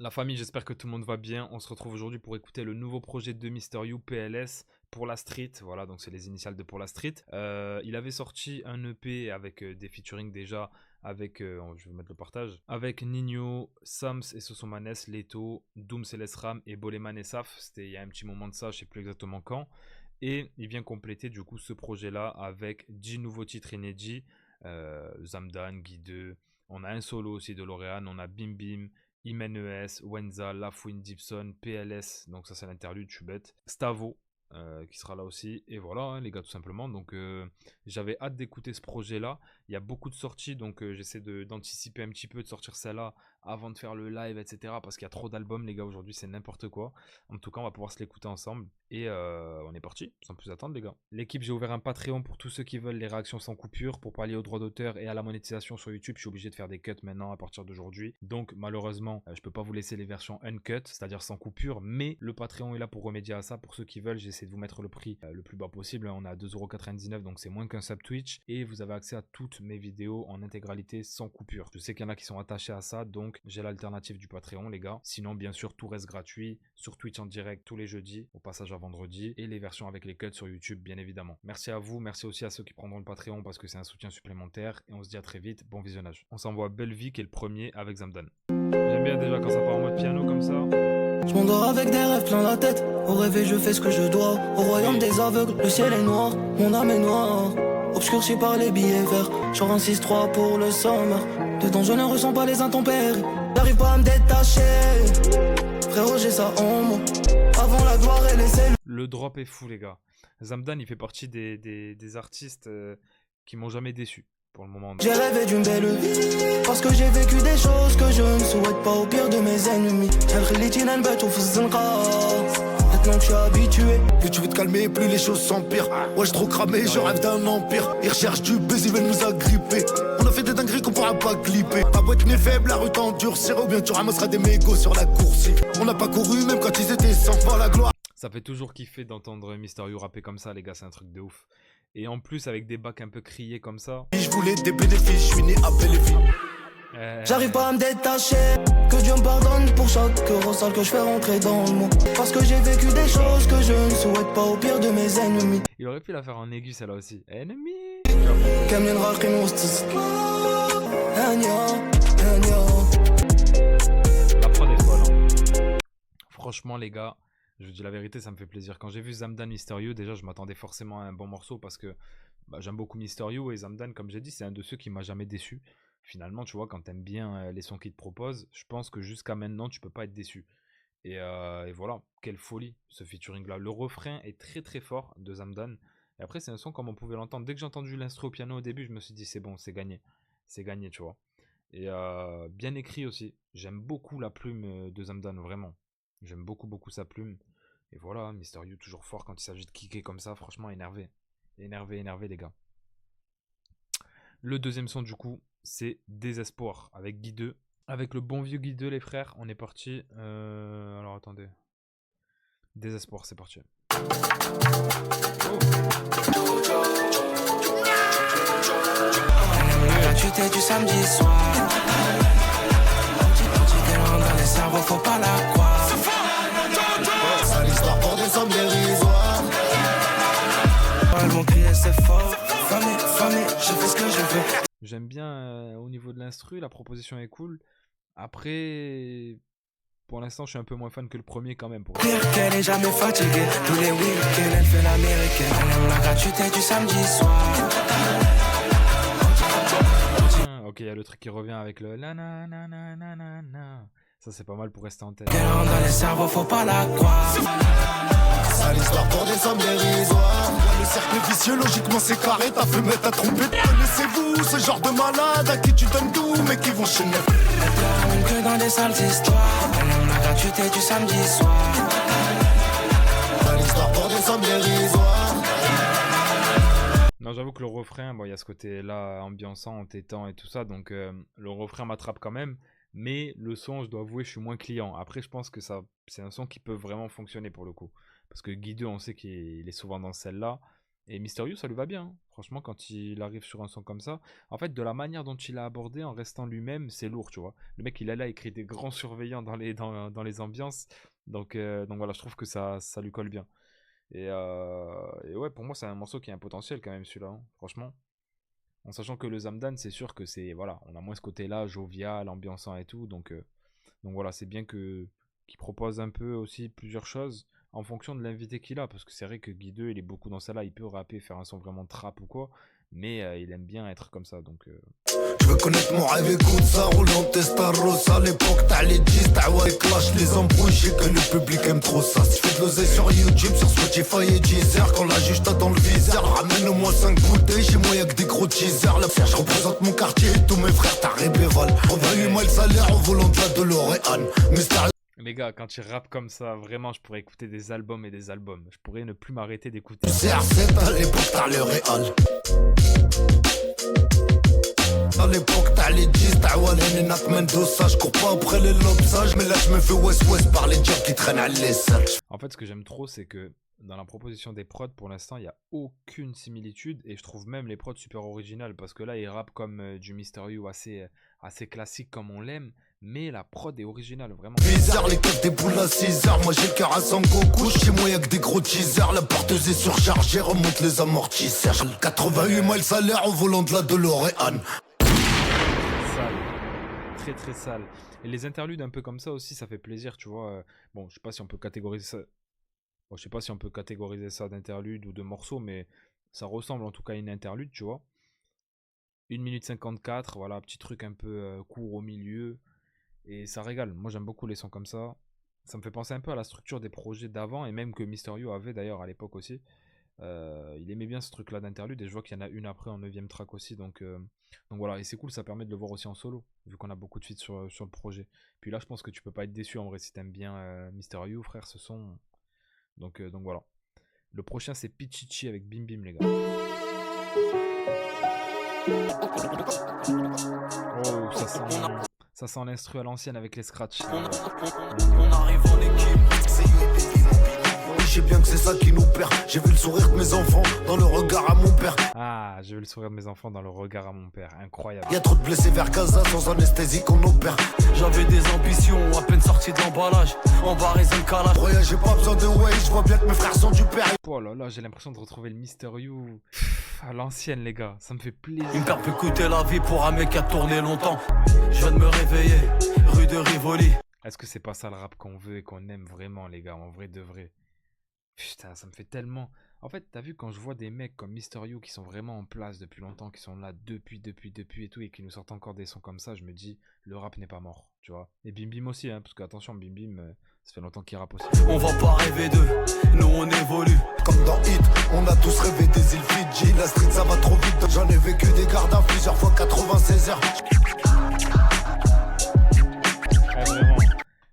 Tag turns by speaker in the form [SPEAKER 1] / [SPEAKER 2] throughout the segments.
[SPEAKER 1] La famille, j'espère que tout le monde va bien. On se retrouve aujourd'hui pour écouter le nouveau projet de Mister You, PLS, Pour la Street. Voilà, donc c'est les initiales de Pour la Street. Il avait sorti un EP avec des featuring déjà, avec, je vais vous mettre le partage, avec Nino, Sams et Sosomanes, Leto, Doom Ram et Boleman et Saf. C'était il y a un petit moment de ça, je sais plus exactement quand. Et il vient compléter du coup ce projet-là avec 10 nouveaux titres inédits. Zamdan, Guy 2. On a un solo aussi de L'Oréal, on a Bim Bim, Imen ES, Wenza, Lafouine, Gibson, PLS, donc ça c'est l'interlude, je suis bête. Stavo, qui sera là aussi. Et voilà, hein, les gars, tout simplement. Donc j'avais hâte d'écouter ce projet-là. Il y a beaucoup de sorties, donc j'essaie d'anticiper un petit peu, de sortir celle-là avant de faire le live, etc. Parce qu'il y a trop d'albums, les gars, aujourd'hui, c'est n'importe quoi. En tout cas, on va pouvoir se l'écouter ensemble. Et on est parti, sans plus attendre, les gars. L'équipe, j'ai ouvert un Patreon pour tous ceux qui veulent les réactions sans coupure. Pour pallier aux droits d'auteur et à la monétisation sur YouTube, je suis obligé de faire des cuts maintenant à partir d'aujourd'hui. Donc, malheureusement, je peux pas vous laisser les versions uncut, c'est-à-dire sans coupure. Mais le Patreon est là pour remédier à ça. Pour ceux qui veulent, j'essaie de vous mettre le prix le plus bas possible. On est à 2,99€, donc c'est moins qu'un sub Twitch. Et vous avez accès à toutes mes vidéos en intégralité sans coupure. Je sais qu'il y en a qui sont attachés à ça, donc j'ai l'alternative du Patreon, les gars. Sinon, bien sûr, tout reste gratuit sur Twitch en direct tous les jeudis, au passage à vendredi, et les versions avec les cuts sur YouTube, bien évidemment. Merci à vous, merci aussi à ceux qui prendront le Patreon parce que c'est un soutien supplémentaire. Et on se dit à très vite, bon visionnage. On s'envoie Belle Vie qui est le premier avec Zamdan. J'aime bien déjà quand ça part en mode piano comme ça.
[SPEAKER 2] Je m'endors avec des rêves plein la tête. Au réveil je fais ce que je dois. Au royaume des aveugles, le ciel est noir, mon âme est noire. Obscurci par les billets verts, genre un 6-3 pour le summer. Dedans je ne ressens pas les intempéries. J'arrive pas à me détacher. Frérot j'ai ça en moi. Avant la gloire et les ailes.
[SPEAKER 1] Le drop est fou, les gars. Zamdan, il fait partie des artistes qui m'ont jamais déçu pour le moment.
[SPEAKER 2] J'ai rêvé d'une belle vie, parce que j'ai vécu des choses que je ne souhaite pas au pire de mes ennemis. Maintenant que je suis habitué.
[SPEAKER 3] Plus tu veux te calmer, plus les choses s'empirent. Ouais, je trop cramé, je rêve d'un empire. Ils recherchent du buzz, ils veulent nous agripper. On a fait des dingueries qu'on pourra pas clipper. Ta boîte n'est faible, la rue t'endurcira. Ou bien tu ramasseras des mégots sur la course. On n'a pas couru, même quand ils étaient sans voir la gloire.
[SPEAKER 1] Ça fait toujours kiffer d'entendre Mister You rapper comme ça, les gars, c'est un truc de ouf. Et en plus, avec des bacs un peu criés comme ça.
[SPEAKER 3] Je voulais des bénéfices, je suis né à Belleville.
[SPEAKER 2] J'arrive pas à me détacher. Que Dieu me pardonne pour chaque euro sale que je fais rentrer dans le mot. Parce que j'ai vécu des choses que je ne souhaite pas au pire de mes ennemis.
[SPEAKER 1] Il aurait pu la faire en aigu, celle-là aussi. Ennemi. La prod est folle, hein. Franchement, les gars, je vous dis la vérité, ça me fait plaisir. Quand j'ai vu Zamdan Mister You, déjà, je m'attendais forcément à un bon morceau parce que j'aime beaucoup Mister You et Zamdan, comme j'ai dit, c'est un de ceux qui m'a jamais déçu. Finalement, tu vois, quand t'aimes bien les sons qu'il te propose, je pense que jusqu'à maintenant, tu peux pas être déçu. Et voilà, quelle folie ce featuring-là. Le refrain est très très fort de Zamdan. Et après, c'est un son comme on pouvait l'entendre. Dès que j'ai entendu l'instru au piano au début, je me suis dit, c'est bon, c'est gagné. C'est gagné, tu vois. Et bien écrit aussi. J'aime beaucoup la plume de Zamdan, vraiment. J'aime beaucoup beaucoup sa plume. Et voilà, Mister You toujours fort quand il s'agit de kicker comme ça. Franchement, énervé. Énervé, énervé, les gars. Le deuxième son, du coup, c'est Désespoir avec Guy 2. Avec le bon vieux Guy 2, les frères, on est parti. Alors attendez. Désespoir, c'est parti.
[SPEAKER 4] La gratuité du samedi soir. Dans les cerveaux, faut pas la croire.
[SPEAKER 3] C'est l'histoire pour des sommes dérisoires.
[SPEAKER 4] Elles vont crier, c'est fort. Famille, famille, je fais ce que je veux.
[SPEAKER 1] J'aime bien au niveau de l'instru, la proposition est cool. Après, pour l'instant, je suis un peu moins fan que le premier quand même.
[SPEAKER 4] Pire qu'elle est jamais fatiguée. Tous les week-ends, elle fait l'américaine. Elle aime la gratuité du samedi soir.
[SPEAKER 1] Ok, il y a le truc qui revient avec le la na na na na na na. Ça, c'est pas mal pour rester en tête.
[SPEAKER 4] Elle rentre dans les cerveaux, faut pas la croire.
[SPEAKER 3] C'est l'histoire pour des sommes dérisoires. Le cercle vicieux, logiquement c'est carré. T'as fumé, t'as trompé. Connaissez-vous ce genre de malade à qui tu donnes tout, mais qui vont chez neuf.
[SPEAKER 4] Elle pleure que dans des sales histoires. Elle aime la gratuité du samedi soir.
[SPEAKER 3] C'est l'histoire pour des sommes dérisoires.
[SPEAKER 1] Non, j'avoue que le refrain, bon, il y a ce côté-là ambiançant, entêtant et tout ça, donc le refrain m'attrape quand même. Mais le son, je dois avouer, je suis moins client. Après, je pense que ça, c'est un son qui peut vraiment fonctionner pour le coup. Parce que Guy 2, on sait qu'il est souvent dans celle-là. Et Mysterio, ça lui va bien, hein. Franchement, quand il arrive sur un son comme ça, en fait, de la manière dont il a abordé en restant lui-même, c'est lourd, tu vois. Le mec, il est là, écrit des grands surveillants dans les ambiances. Donc voilà, je trouve que ça lui colle bien. Et ouais, pour moi, c'est un morceau qui a un potentiel quand même, celui-là, hein, franchement. En sachant que le Zamdan, c'est sûr que c'est, voilà, on a moins ce côté-là, jovial, ambiançant et tout. Donc voilà, c'est bien qu'il propose un peu aussi plusieurs choses en fonction de l'invité qu'il a. Parce que c'est vrai que Guy 2, il est beaucoup dans ça là, il peut rapper, faire un son vraiment trap ou quoi. Mais il aime bien être comme ça, donc...
[SPEAKER 3] Je veux connaître mon rêve, écoute ça, roulant Testarossa. À l'époque, t'as les 10, t'as ouais, clash, les embrouilles, je sais que le public aime trop ça. Si je fais de l'oseille sur YouTube, sur Spotify et Deezer, quand la juge t'a dans le viseur, ramène-moi 5 bouteilles, chez moi y'a que des gros teasers. La je représente mon quartier, tous mes frères, t'as rébéval. Revenu moi le salaire en volant de la DeLorean. Mystérieux.
[SPEAKER 1] Les gars, quand il rappe comme ça, vraiment, je pourrais écouter des albums et des albums. Je pourrais ne plus m'arrêter d'écouter.
[SPEAKER 3] CR7, à l'époque, t'as le Real. À l'époque, t'as les 10, t'as Wallen et Nak Mendoza. Je cours pas après les lobsages, mais là, je me fais West-West par les dieux qui traînent à l'essai.
[SPEAKER 1] En fait, ce que j'aime trop, c'est que dans la proposition des prods, pour l'instant, il n'y a aucune similitude. Et je trouve même les prods super originales. Parce que là, il rappe comme du Mysterio assez classique comme on l'aime. Mais la prod est originale, vraiment.
[SPEAKER 3] Bizarre, les codes des boules à 6h. Moi j'ai le cœur à Sangoku. Chez moi y'a que des gros teasers. La porteuse est surchargée, remonte les amortisseurs. 88 mois le salaire en volant de la DeLorean.
[SPEAKER 1] Sale. Très très sale. Et les interludes un peu comme ça aussi, ça fait plaisir, tu vois. Bon, je sais pas si on peut catégoriser ça. Bon, je sais pas si on peut catégoriser ça d'interlude ou de morceau, mais ça ressemble en tout cas à une interlude, tu vois. 1 minute 54, voilà, petit truc un peu court au milieu. Et ça régale. Moi j'aime beaucoup les sons comme ça. Ça me fait penser un peu à la structure des projets d'avant et même que Mysterio avait d'ailleurs à l'époque aussi. Il aimait bien ce truc là d'interlude et je vois qu'il y en a une après en 9ème track aussi. Donc voilà, et c'est cool, ça permet de le voir aussi en solo, vu qu'on a beaucoup de feats sur le projet. Puis là je pense que tu peux pas être déçu en vrai si t'aimes bien Mysterio, frère, ce son. Donc voilà. Le prochain c'est Pichichi avec Bim Bim les gars. Oh, ça sent l'instru à l'ancienne avec les scratchs.
[SPEAKER 3] On arrive en équipe, je sais bien que c'est ça qui nous perd. J'ai vu le sourire de mes enfants dans le regard à mon père.
[SPEAKER 1] Ah, j'ai vu le sourire de mes enfants dans le regard à mon père. Incroyable.
[SPEAKER 3] Y'a trop de blessés vers Gaza sans anesthésie qu'on opère.
[SPEAKER 5] J'avais des ambitions, à peine sorti de l'emballage. En barré un calage.
[SPEAKER 3] Ouais, j'ai pas besoin de way, je vois bien que mes frères sont du père.
[SPEAKER 1] Oh là là, j'ai l'impression de retrouver le Mysterio à l'ancienne, les gars. Ça me fait plaisir.
[SPEAKER 5] Une paire peut coûter la vie pour un mec qui a tourné longtemps. Je viens de me réveiller, rue de Rivoli.
[SPEAKER 1] Est-ce que c'est pas ça le rap qu'on veut et qu'on aime vraiment, les gars, en vrai de vrai? Putain, ça me fait tellement... En fait, t'as vu, quand je vois des mecs comme Mysterio qui sont vraiment en place depuis longtemps, qui sont là depuis et tout, et qui nous sortent encore des sons comme ça, je me dis, le rap n'est pas mort, tu vois. Et Bim Bim aussi, hein, parce que attention, Bim Bim, ça fait longtemps qu'il rappe aussi.
[SPEAKER 5] On va pas rêver d'eux, nous on évolue.
[SPEAKER 3] Comme dans Hit, on a tous rêvé des îles Fidji. La street ça va trop vite, j'en ai vécu des gardes à plusieurs fois 96 heures.
[SPEAKER 1] Ah, vraiment,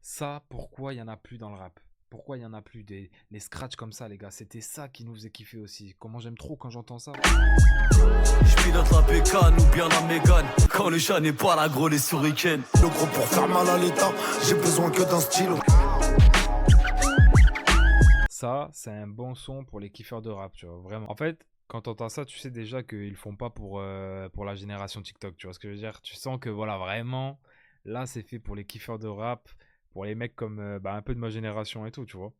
[SPEAKER 1] ça, pourquoi il y en a plus dans le rap? Pourquoi il y en a plus les scratchs comme ça, les gars? C'était ça qui nous faisait kiffer aussi. Comment j'aime trop quand j'entends ça.
[SPEAKER 5] Je pilote la bécane ou bien la Mégane. Quand le chat n'est pas là, gros, les surikens.
[SPEAKER 3] Le gros pour faire mal à l'état, j'ai besoin que d'un stylo.
[SPEAKER 1] Ça, c'est un bon son pour les kiffeurs de rap, tu vois, vraiment. En fait, quand t'entends ça, tu sais déjà qu'ils le font pas pour la génération TikTok, tu vois ce que je veux dire? Tu sens que, voilà, vraiment, là, c'est fait pour les kiffeurs de rap, pour les mecs comme un peu de ma génération et tout, tu vois.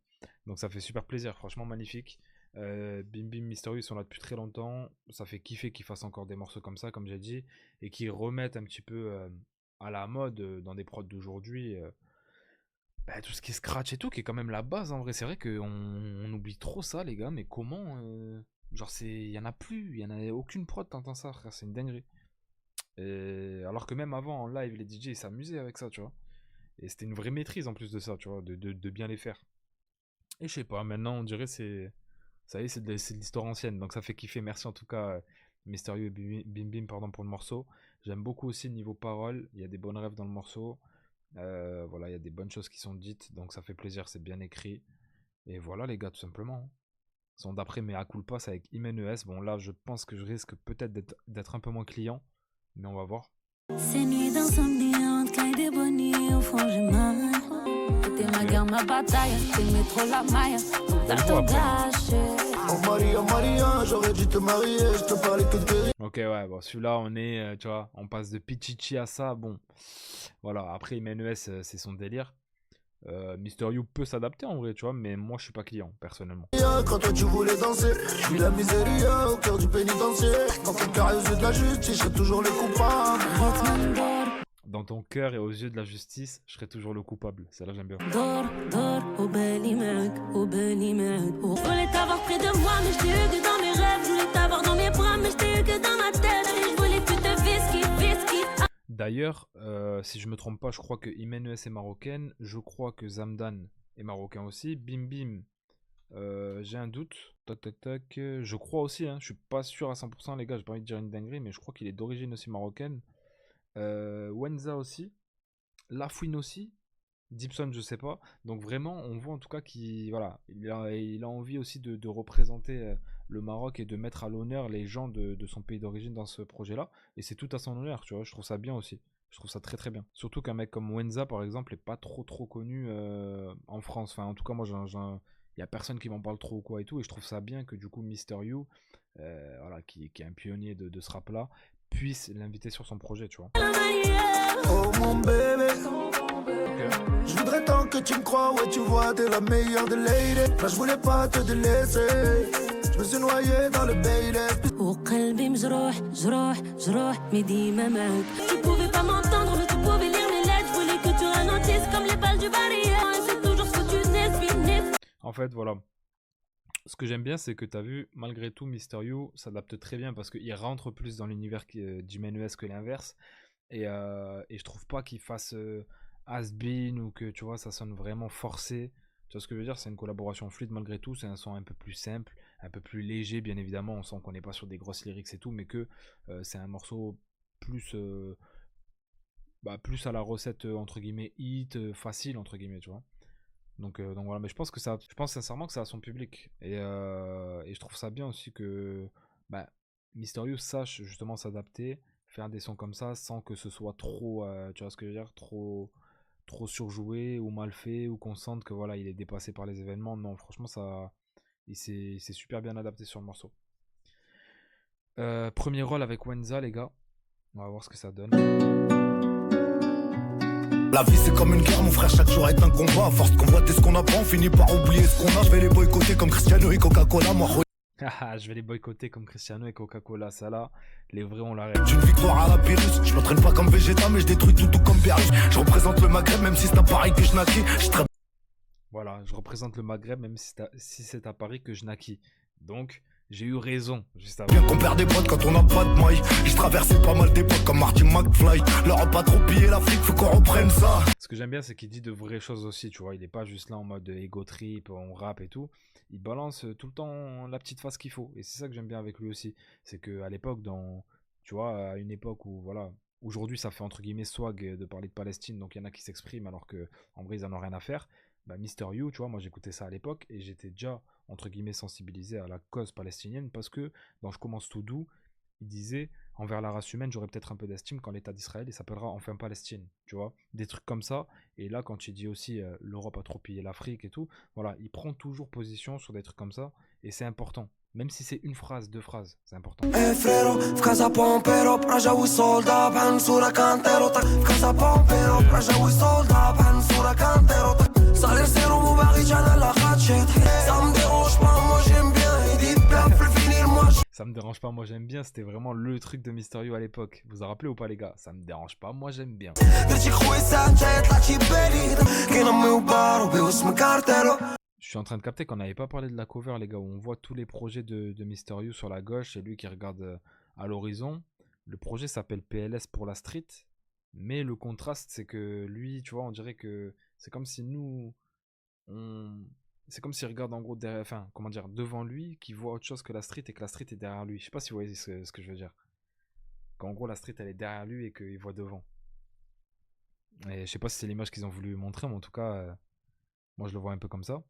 [SPEAKER 1] Donc ça fait super plaisir, franchement magnifique. Bim Bim Mysterio, ils sont là depuis très longtemps. Ça fait kiffer qu'ils fassent encore des morceaux comme ça, comme j'ai dit, et qu'ils remettent un petit peu à la mode dans des prods d'aujourd'hui. Tout ce qui est scratch et tout, qui est quand même la base en vrai. C'est vrai qu'on oublie trop ça, les gars, mais comment genre, il y en a plus, il y en a aucune prod, t'entends ça, frère, c'est une dinguerie. Et alors que même avant, en live, les DJ ils s'amusaient avec ça, tu vois. Et c'était une vraie maîtrise en plus de ça, tu vois, de bien les faire. Et je sais pas, maintenant on dirait ça y est, c'est de l'histoire ancienne, donc ça fait kiffer. Merci en tout cas Mysterio et Bim Bim pardon, pour le morceau. J'aime beaucoup aussi le niveau parole, il y a des bonnes rêves dans le morceau. Voilà, il y a des bonnes choses qui sont dites, donc ça fait plaisir, c'est bien écrit. Et voilà les gars, tout simplement. Son d'après Mea Culpa, c'est avec Imen ES. Bon là, je pense que je risque peut-être d'être un peu moins client, mais on va voir.
[SPEAKER 6] Ces nuits d'insomniante, quand des bonnies au fond j'ai mal. T'étais ma guerre, ma bataille, t'aimais trop la maille, tout à tout gâché.
[SPEAKER 3] Oh Maria, Maria, j'aurais dû te marier, je te parlais que de vérité.
[SPEAKER 1] Ok, ouais, bon, celui-là, on est, tu vois, on passe de Pichichi à ça, bon. Voilà, après, Imenes, c'est son délire. Mister You peut s'adapter en vrai, tu vois, mais moi, je suis pas client, personnellement.
[SPEAKER 3] Quand toi tu voulais danser, je vis la miséria au cœur du pénitencier. Dans ton cœur et aux yeux de la justice, je serai toujours le coupable.
[SPEAKER 1] Dans ton cœur et aux yeux de la justice, je serai toujours le coupable. Celle-là, j'aime bien.
[SPEAKER 6] دور دور وبالي معك وبالي معك Je voulais t'avoir près de moi mais je t'ai eu que dans mes rêves Je voulais t'avoir dans mes bras mais je t'ai eu que dans ma tête Je voulais que tu te visques.
[SPEAKER 1] D'ailleurs, si je me trompe pas, je crois que Imenes est marocaine. Je crois que Zamdan est marocain aussi. Bim Bim, j'ai un doute. Tac tac tac. Je crois aussi, hein. Je suis pas sûr à 100% les gars, j'ai pas envie de dire une dinguerie, mais je crois qu'il est d'origine aussi marocaine. Wenza aussi. Lafouine aussi. Dipson, je sais pas. Donc vraiment, on voit en tout cas qu'il voilà, il a envie aussi de représenter le Maroc et de mettre à l'honneur les gens de son pays d'origine dans ce projet-là. Et c'est tout à son honneur, tu vois. Je trouve ça bien aussi. Je trouve ça très très bien. Surtout qu'un mec comme Wenza, par exemple, est pas trop connu en France. Enfin, en tout cas, moi, il y a personne qui m'en parle trop ou quoi et tout. Et je trouve ça bien que du coup, Mister You, voilà, qui est un pionnier de ce rap-là, puisse l'inviter sur son projet, tu vois.
[SPEAKER 3] Oh mon bébé, je voudrais tant que tu me crois, ouais tu vois t'es la meilleure de lady. Là je voulais pas te délaisser, je me suis noyé dans le Bailey.
[SPEAKER 6] وقلبي مجروح جروح جروح mais ديما معك Tu pouvais pas m'entendre mais tu pouvais lire mes lettres Je voulais que tu ralentisses comme les balles du barrière C'est toujours ce que tu n'es.
[SPEAKER 1] En fait, voilà. Ce que j'aime bien, c'est que tu as vu, malgré tout, Mister You s'adapte très bien parce qu'il rentre plus dans l'univers d'Jimenez que l'inverse. Et je trouve pas qu'il fasse has-been ou que tu vois, ça sonne vraiment forcé. Tu vois ce que je veux dire? C'est une collaboration fluide malgré tout. C'est un son un peu plus simple, un peu plus léger, bien évidemment. On sent qu'on n'est pas sur des grosses lyrics et tout, mais que c'est un morceau plus, plus à la recette entre guillemets hit, facile entre guillemets, tu vois. Donc voilà, mais je pense sincèrement que ça a son public. Et je trouve ça bien aussi que Mysterious sache justement s'adapter, faire des sons comme ça sans que ce soit trop, tu vois ce que je veux dire, trop surjoué ou mal fait ou qu'on sente que voilà, il est dépassé par les événements. Non, franchement, il s'est super bien adapté sur le morceau. Premier rôle avec Wenza, les gars. On va voir ce que ça donne.
[SPEAKER 3] La vie c'est comme une guerre mon frère, chaque jour est un combat. À force qu'on voit ce qu'on apprend, on finit par oublier ce qu'on a. Je vais les boycotter comme Cristiano et Coca-Cola. Moi
[SPEAKER 1] je vais les boycotter comme Cristiano et Coca-Cola. Ça là, les vrais on l'arrête.
[SPEAKER 3] D'une victoire à la Pyrrhus, je m'entraîne pas comme Vegeta mais je détruis tout comme Pyrrhus. Je représente le Maghreb même si c'est à Paris que je naquis.
[SPEAKER 1] Voilà, je représente le Maghreb même si c'est à Paris que je naquis. Donc j'ai eu raison juste avant.
[SPEAKER 3] Bien qu'on perd des potes quand on n'a pas de maille. J'ai traversé pas mal d'époques comme Marty McFly. Leur a pas trop pillé l'Afrique, faut qu'on reprenne ça.
[SPEAKER 1] Ce que j'aime bien, c'est qu'il dit de vraies choses aussi, tu vois. Il est pas juste là en mode ego trip, on rappe et tout. Il balance tout le temps la petite face qu'il faut. Et c'est ça que j'aime bien avec lui aussi. C'est qu'à l'époque, tu vois, à une époque où, voilà, aujourd'hui ça fait entre guillemets swag de parler de Palestine, donc il y en a qui s'expriment alors que en vrai ils en ont rien à faire. Mister You, tu vois, moi j'écoutais ça à l'époque et j'étais déjà entre guillemets sensibilisé à la cause palestinienne parce que dans Je commence tout doux, il disait envers la race humaine, j'aurais peut-être un peu d'estime quand l'État d'Israël il s'appellera enfin Palestine, tu vois, des trucs comme ça. Et là, quand il dit aussi l'Europe a trop pillé l'Afrique et tout, voilà, il prend toujours position sur des trucs comme ça et c'est important. Même si c'est une phrase, deux phrases, c'est important.
[SPEAKER 4] Eh frérot, f'casa pompero, prajawi solda, pansura cantero, f'casa pompero, prajawi solda, pansura cantero, salir zéro moubarija nella khachet, ça me dérange pas, moi j'aime bien, il dit bien, plus finir moi.
[SPEAKER 1] Ça me dérange pas, moi j'aime bien, c'était vraiment le truc de Mister You à l'époque. Vous vous en rappelez ou pas les gars? Ça me dérange pas, moi j'aime bien. Je suis en train de capter qu'on n'avait pas parlé de la cover les gars, où on voit tous les projets de Mister You sur la gauche et lui qui regarde à l'horizon. Le projet s'appelle PLS pour la street, mais le contraste c'est que lui, tu vois, on dirait que c'est comme si nous, c'est comme s'il regarde en gros derrière, enfin, comment dire, devant lui, qui voit autre chose que la street et que la street est derrière lui. Je sais pas si vous voyez ce que je veux dire. Qu'en gros la street elle est derrière lui et qu'il voit devant. Et je sais pas si c'est l'image qu'ils ont voulu montrer, mais en tout cas, moi je le vois un peu comme ça.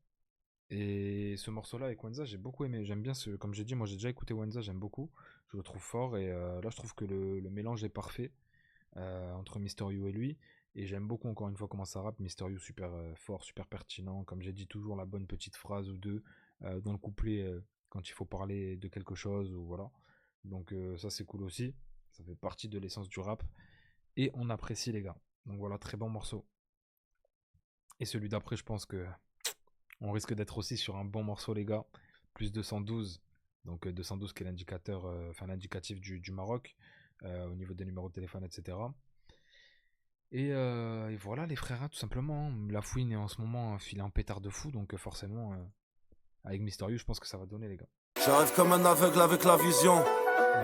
[SPEAKER 1] Et ce morceau-là avec Wenza, j'ai beaucoup aimé. J'aime bien comme j'ai dit, moi j'ai déjà écouté Wenza, j'aime beaucoup. Je le trouve fort et là je trouve que le mélange est parfait entre Mister You et lui. Et j'aime beaucoup encore une fois comment ça rappe. Mister You super fort, super pertinent. Comme j'ai dit toujours, la bonne petite phrase ou deux dans le couplet quand il faut parler de quelque chose, ou voilà. Donc ça c'est cool aussi, ça fait partie de l'essence du rap, et on apprécie les gars. Donc voilà, très bon morceau. Et celui d'après, je pense que on risque d'être aussi sur un bon morceau les gars, plus 212, donc 212 qui est l'indicateur, enfin l'indicatif du Maroc, au niveau des numéros de téléphone, etc. Et voilà les frères, hein, tout simplement. La fouine est en ce moment filée en pétard de fou, donc forcément, avec Mister You, je pense que ça va donner les gars.
[SPEAKER 5] J'arrive comme un aveugle avec la vision.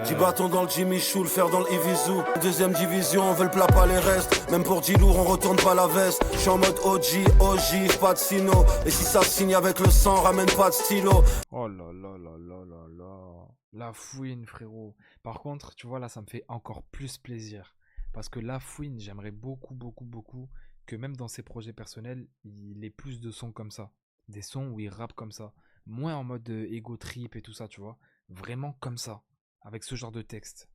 [SPEAKER 5] 10 bâtons dans le Jimmy Chou, le fer dans le Ivizu. Deuxième division, on veut le plat pas les restes. Même pour 10 lourds, on retourne pas la veste. J'suis en mode OG, pas de sino. Et si ça signe avec le sang, ramène pas de stylo.
[SPEAKER 1] Oh là là là là là là. La fouine, frérot. Par contre, tu vois, là, ça me fait encore plus plaisir. Parce que la fouine, j'aimerais beaucoup, beaucoup, beaucoup que même dans ses projets personnels, il ait plus de sons comme ça. Des sons où il rappe comme ça. Moins en mode ego trip et tout ça, tu vois. Vraiment comme ça. Avec ce genre de texte.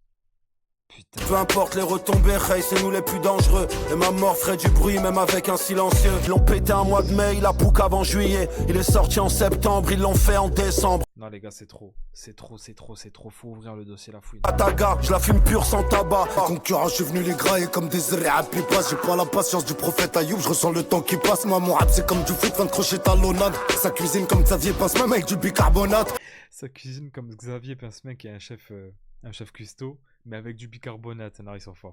[SPEAKER 1] Putain.
[SPEAKER 5] Peu importe les retombées, hey, c'est nous les plus dangereux. Et ma mort ferait du bruit même avec un silencieux. Ils l'ont pété un mois de mai, il a pouc avant juillet. Il est sorti en septembre, ils l'ont fait en décembre.
[SPEAKER 1] Non les gars, c'est trop. C'est trop, c'est trop, c'est trop. Faut ouvrir le dossier la fouine.
[SPEAKER 5] Ataga, je la fume pure sans tabac.
[SPEAKER 3] Concurrent, je suis venu les grailler comme des rapides passe. J'ai pas la patience du prophète Ayoub, je ressens le temps qui passe. Maman rap, c'est comme du foot, fin de crochet talonnade. Sa cuisine comme Xavier passe même avec du bicarbonate.
[SPEAKER 1] Sa cuisine comme Xavier Pincemin qui est un chef cuistot, mais avec du bicarbonate. Non, ils sont forts.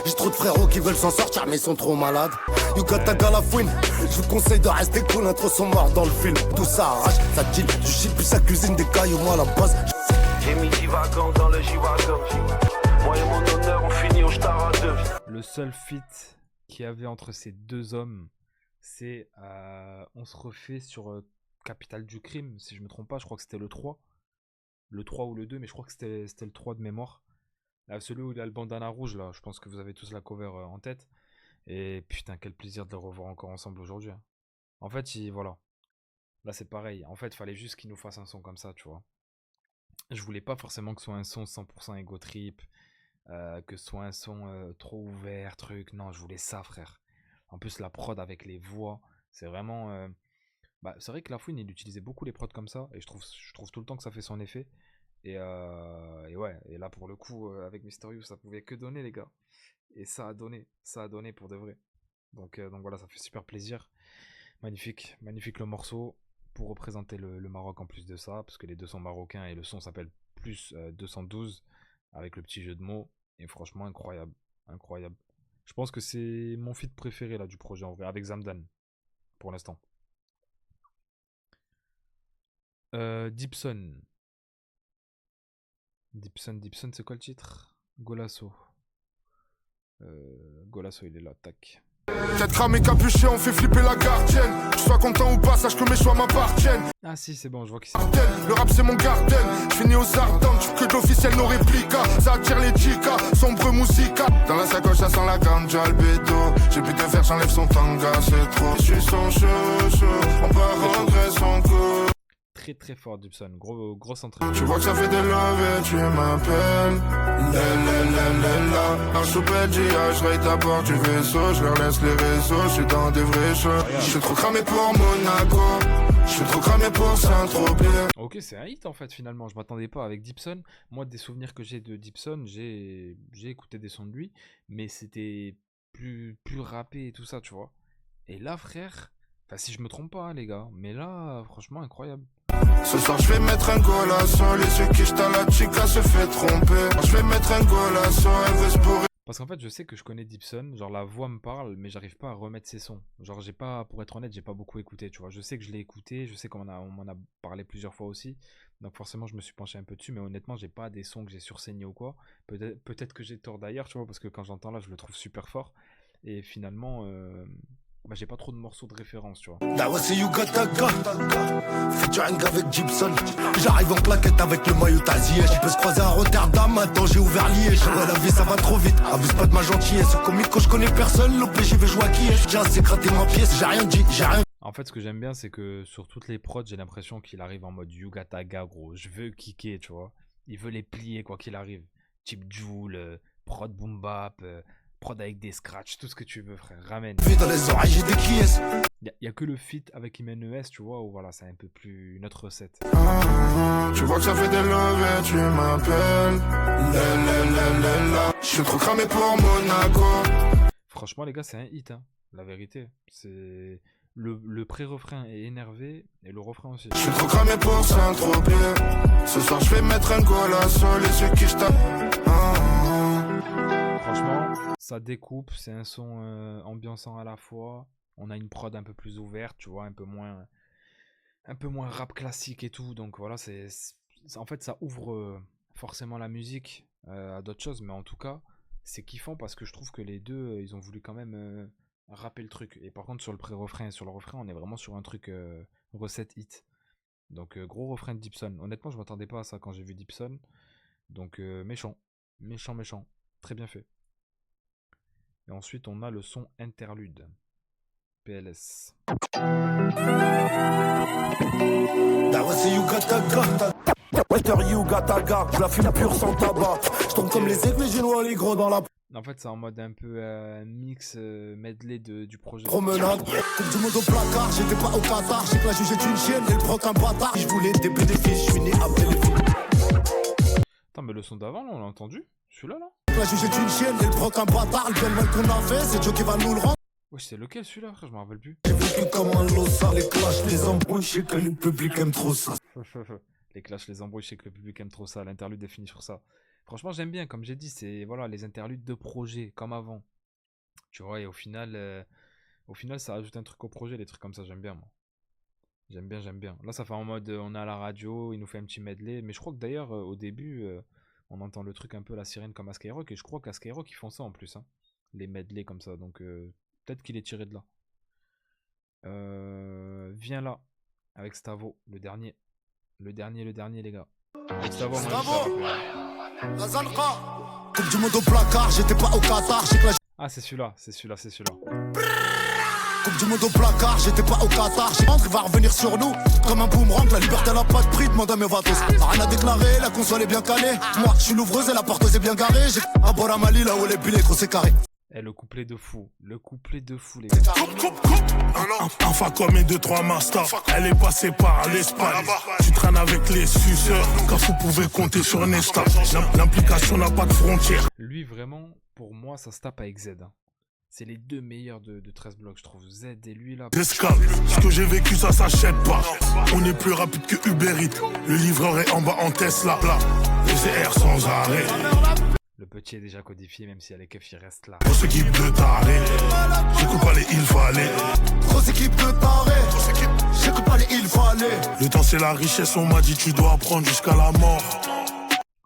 [SPEAKER 3] J'ai trop de frérots qui veulent s'en sortir mais ils sont trop malades. Yugataga la fouine, je vous conseille de rester cool, intro sont morts dans le film. Tout ça arrache, ça deal, du shit puis sa cuisine des cailloux, moi à la base.
[SPEAKER 5] J'ai mis 10 vacances dans le J-Wagon. Moi et mon honneur, on finit au star à deux.
[SPEAKER 1] Le seul feat qu'il y avait entre ces deux hommes, c'est on se refait sur Capital du Crime, si je me trompe pas, je crois que c'était le 3. Le 3 ou le 2, mais je crois que c'était le 3 de mémoire. Celui où il a le bandana rouge, là, je pense que vous avez tous la cover en tête. Et putain, quel plaisir de le revoir encore ensemble aujourd'hui. Hein. En fait, voilà. Là, c'est pareil. En fait, il fallait juste qu'il nous fasse un son comme ça, tu vois. Je voulais pas forcément que ce soit un son 100% ego trip, que ce soit un son trop ouvert, truc. Non, je voulais ça, frère. En plus, la prod avec les voix, c'est vraiment... c'est vrai que la fouine, il utilisait beaucoup les prods comme ça, et je trouve tout le temps que ça fait son effet. Et ouais, et là pour le coup, avec Mister You, ça pouvait que donner, les gars. Et ça a donné pour de vrai. Donc voilà, ça fait super plaisir. Magnifique, magnifique le morceau, pour représenter le Maroc en plus de ça, parce que les deux sont marocains et le son s'appelle plus 212, avec le petit jeu de mots, et franchement incroyable, incroyable. Je pense que c'est mon feat préféré là du projet en vrai, avec Zamdan, pour l'instant. Dipson, c'est quoi le titre? Golasso. Golasso, il est là, tac.
[SPEAKER 3] Tête cramée, capuché, on fait flipper la gardienne. Que je sois content ou pas, sache que mes choix m'appartiennent.
[SPEAKER 1] Ah si, c'est bon, je vois qui c'est.
[SPEAKER 3] Le rap c'est mon garden, je finis aux ardentes, tu que de l'officiel nos réplica. Ça attire les chicas, sombre musica. Dans la sacoche ça sent la ganja, le bédo. J'ai plus de faire, j'enlève son tanga, c'est trop. Je suis son chouchou, on peut rentrer son coup.
[SPEAKER 1] Très très fort Dipson, gros entrée.
[SPEAKER 3] Tu vois que ça fait des love et tu m'appelles. Un soupet d'IA, je raye ta porte du vaisseau. Je leur laisse les réseaux, je suis dans des vrais shows. Je suis trop cramé pour Monaco. Je suis trop cramé pour Saint-Tropez.
[SPEAKER 1] Ok, c'est un hit en fait finalement, je m'attendais pas avec Dipson. Moi, des souvenirs que j'ai de Dipson, j'ai écouté des sons de lui, mais c'était plus rappé et tout ça, tu vois. Et là, frère, enfin si je me trompe pas, hein, les gars, mais là, franchement, incroyable.
[SPEAKER 3] Ce soir je vais mettre un golasso. Les yeux qui jetent à la chica se fait tromper. Je vais mettre un golasso, elle veut se bourrer.
[SPEAKER 1] Parce qu'en fait, je sais que je connais Dipson, genre la voix me parle, mais j'arrive pas à remettre ses sons. Genre, pour être honnête, j'ai pas beaucoup écouté, tu vois. Je sais que je l'ai écouté, je sais qu'on m'en a parlé plusieurs fois aussi. Donc forcément, je me suis penché un peu dessus, mais honnêtement, j'ai pas des sons que j'ai sursaigné ou quoi. Peut-être que j'ai tort d'ailleurs, tu vois, parce que quand j'entends là, je le trouve super fort. Et finalement, j'ai pas trop de morceaux de référence, tu vois.
[SPEAKER 3] Là ouais c'est Yugataga, featuring avec Gibson. J'arrive en plaquette avec le maillot Tazier. Je peux se croiser à Rotterdam, attends j'ai ouvert Liège. Ouais la vie ça va trop vite, abuse pas de ma gentillesse. Au comique quand je connais personne, l'OPJ veut jouer à qui est. J'ai assez gratté ma pièce, j'ai rien dit, j'ai rien.
[SPEAKER 1] En fait, ce que j'aime bien, c'est que sur toutes les prods, j'ai l'impression qu'il arrive en mode Yugataga, gros. Je veux kicker, tu vois. Il veut les plier quoi qu'il arrive. Type Joule, prod boom bap, Prod avec des scratchs, tout ce que tu veux, frère. Ramène.
[SPEAKER 3] Vie dans les oreilles, j'ai des quies.
[SPEAKER 1] Y a que le feat avec Imen ES, tu vois, où voilà, c'est un peu plus une autre recette.
[SPEAKER 3] Tu vois que ça fait des lovés, tu m'appelles. Je suis trop cramé pour Monaco.
[SPEAKER 1] Franchement, les gars, c'est un hit, hein. La vérité. C'est. Le pré-refrain est énervé et le refrain aussi.
[SPEAKER 3] Je suis trop cramé pour Saint-Tropez. Ce soir, je vais mettre un goal à sol et ceux qui je tape.
[SPEAKER 1] Franchement, ça découpe, c'est un son ambiançant à la fois. On a une prod un peu plus ouverte, tu vois, un peu moins rap classique et tout. Donc voilà, en fait, ça ouvre forcément la musique à d'autres choses, mais en tout cas, c'est kiffant parce que je trouve que les deux, ils ont voulu quand même rapper le truc. Et par contre, sur le pré-refrain et sur le refrain, on est vraiment sur un truc recette hit. Donc gros refrain de Dipson. Honnêtement, je m'attendais pas à ça quand j'ai vu Dipson. Donc méchant. Très bien fait. Et ensuite, on a le son interlude. PLS.
[SPEAKER 5] Je la fume pure sans tabac. Je tombe comme les aigles, j'ai noir les gros dans la
[SPEAKER 1] En fait, c'est en mode un peu mix medley du projet.
[SPEAKER 3] Promenade, coupe du monde au placard, j'étais pas au Qatar, j'ai que la juge est une chienne, elle prend un bâtard, je voulais des bénéfices, je suis né après les filles.
[SPEAKER 1] Attends, mais le son d'avant, là, on l'a entendu? Celui-là, là?
[SPEAKER 3] La juge est une chienne, elle prend un bâtard, le bel mal qu'on a fait, c'est Joe qui va nous le rendre.
[SPEAKER 1] Wesh, c'est lequel celui-là, frère? Je m'en rappelle plus.
[SPEAKER 3] J'ai vécu comme un lossard, les clashs, les embrouilles, je sais que le public aime trop ça.
[SPEAKER 1] Les clashs, les embrouilles, je sais que le public aime trop ça. L'interlude est fini sur ça. Franchement, j'aime bien, comme j'ai dit, c'est voilà, les interludes de projet, comme avant. Tu vois, et au final, ça ajoute un truc au projet, les trucs comme ça, j'aime bien, moi. J'aime bien. Là, ça fait en mode, on est à la radio, il nous fait un petit medley. Mais je crois que d'ailleurs, au début, on entend le truc un peu la sirène comme à Skyrock. Et je crois qu'à Skyrock, ils font ça en plus, hein. Les medley comme ça. Donc, peut-être qu'il est tiré de là. Viens là, avec Stavo, le dernier, les gars. Avec Stavo,
[SPEAKER 3] La Zalqa, coupe du monde au placard, j'étais pas au Qatar, j'ai que la
[SPEAKER 1] Ah, c'est celui-là.
[SPEAKER 3] coupe du monde au placard, j'étais pas au Qatar, j'ai il va revenir sur nous comme un boomerang, la liberté elle a pas de prix, demande à mes vatos. Rien à déclarer, la console est bien calée. Moi, je suis l'ouvreuse et la porteuse est bien garée. J'ai à Boramali, là où les billets gros c'est carré.
[SPEAKER 1] Eh, le couplet de fou, les gars.
[SPEAKER 7] Enfin comme une 2-3 masters. Elle est passée par l'Espagne. Tu traînes avec les suceurs, car vous pouvez compter sur Nesta. L'implication n'a pas de frontières.
[SPEAKER 1] Lui, vraiment, pour moi, ça se tape avec Z, hein. C'est les deux meilleurs de 13 blocs, je trouve. Z et lui, là.
[SPEAKER 7] Escale, ce que j'ai vécu, ça s'achète pas. On est plus rapide que Uber Eats. Le livreur est en bas en Tesla. Les airs sans arrêt.
[SPEAKER 1] Le petit est déjà codifié, même si à les keufs, il reste là.
[SPEAKER 7] Grosse équipe de tarés. J'écoute pas les il fallait.
[SPEAKER 3] Grosse équipe de tarés, j'écoute pas les il fallait.
[SPEAKER 7] Le temps c'est la richesse, on m'a dit tu dois apprendre jusqu'à la mort.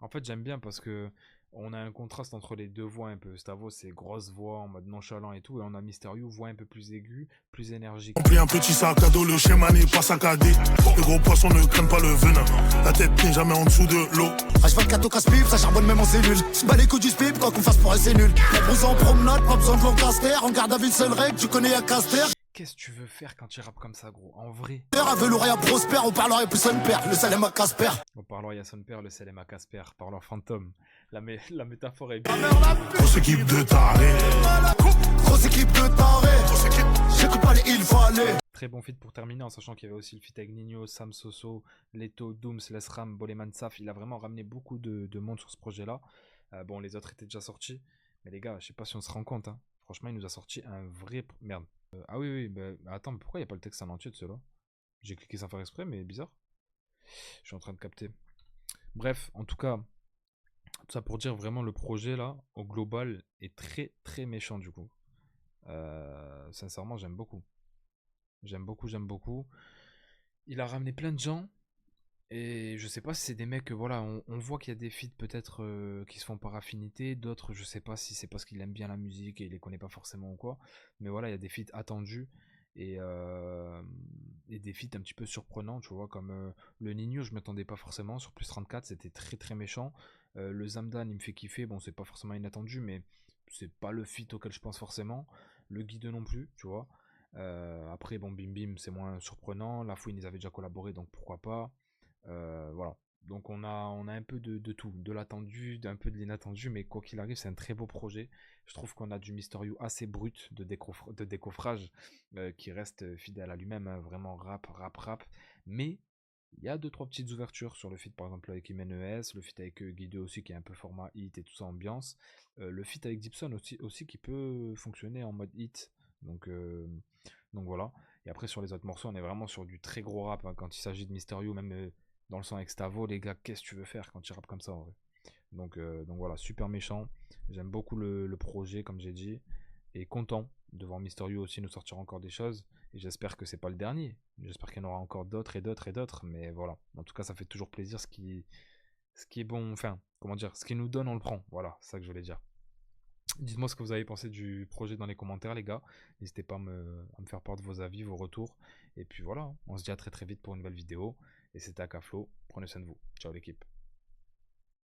[SPEAKER 1] En fait, j'aime bien parce que on a un contraste entre les deux voix un peu. Stavo, c'est grosse voix en mode nonchalant et tout. Et on a Mysterio, voix un peu plus aiguë, plus énergique.
[SPEAKER 7] Remplis un petit sac à dos, le schéma n'est pas saccadé. Les gros poissons ne craignent pas le venin. La tête n'est jamais en dessous de l'eau.
[SPEAKER 3] H24 au casse-pipe, ça charbonne même en cellule. C'est pas les coups du spip, quoi qu'on fasse pour elle c'est nul. La brousse en promenade, pas besoin de Lancaster. En garde à vue, seule règle, tu connais à Caster.
[SPEAKER 1] Qu'est-ce que tu veux faire quand tu rappes comme ça, gros? En vrai.
[SPEAKER 3] À Velouria prospère, au parloir et plus son père. Le salem à Casper.
[SPEAKER 1] Au parloir, il y a son père, le Selem à Casper. Parloir fantôme. La métaphore est bien.
[SPEAKER 7] Grosse équipe de tarés.
[SPEAKER 3] Grosse équipe de tarés, j'écoute pas les il fallait.
[SPEAKER 1] Très bon feat pour terminer, en sachant qu'il y avait aussi le feat avec Nino, Sam Soso, Leto, Dooms, Lesram, Boleman Saf. Il a vraiment ramené beaucoup de monde sur ce projet-là. Bon, les autres étaient déjà sortis. Mais les gars, je sais pas si on se rend compte, hein. Franchement, il nous a sorti un vrai... Merde. Ah oui, bah, attends, mais pourquoi il n'y a pas le texte en entier de ceux-là? J'ai cliqué sans faire exprès, mais bizarre. Je suis en train de capter. Bref, en tout cas, tout ça pour dire vraiment le projet là, au global, est très très méchant du coup. Sincèrement, j'aime beaucoup. J'aime beaucoup. Il a ramené plein de gens. Et je sais pas si c'est des mecs, voilà, on voit qu'il y a des feats peut-être qui se font par affinité, d'autres je sais pas si c'est parce qu'il aime bien la musique et il les connaît pas forcément ou quoi, mais voilà, il y a des feats attendus et des feats un petit peu surprenants, tu vois, comme le Nino, je m'attendais pas forcément, sur plus 34, c'était très très méchant, le Zamdan, il me fait kiffer, bon, c'est pas forcément inattendu, mais c'est pas le feat auquel je pense forcément, le Guide non plus, tu vois, après, bon, Bim Bim, c'est moins surprenant, La Fouine, ils avaient déjà collaboré, donc pourquoi pas. Voilà, Donc on a un peu de tout, de l'attendu, d'un peu de l'inattendu, mais quoi qu'il arrive, c'est un très beau projet. Je trouve qu'on a du Mister You assez brut de décoffrage, qui reste fidèle à lui-même, hein, vraiment rap. Mais il y a deux trois petites ouvertures sur le feat par exemple avec Imen ES, le feat avec Guido aussi qui est un peu format hit et tout ça ambiance, le feat avec Dipson aussi qui peut fonctionner en mode hit. Donc, euh, donc voilà. Et après sur les autres morceaux, on est vraiment sur du très gros rap, hein. Quand il s'agit de Mister You, même dans le son avec Stavo, les gars, qu'est-ce que tu veux faire quand tu rappes comme ça en vrai. Donc voilà, super méchant. J'aime beaucoup le projet, comme j'ai dit. Et content de voir Mister You aussi nous sortir encore des choses. Et j'espère que c'est pas le dernier. J'espère qu'il y en aura encore d'autres et d'autres et d'autres. Mais voilà. En tout cas, ça fait toujours plaisir ce qui est bon. Enfin, comment dire, ce qui nous donne, on le prend. Voilà, c'est ça que je voulais dire. Dites-moi ce que vous avez pensé du projet dans les commentaires, les gars. N'hésitez pas à me faire part de vos avis, vos retours. Et puis voilà, on se dit à très très vite pour une nouvelle vidéo. Et c'était Akaflo. Prenez soin de vous. Ciao l'équipe.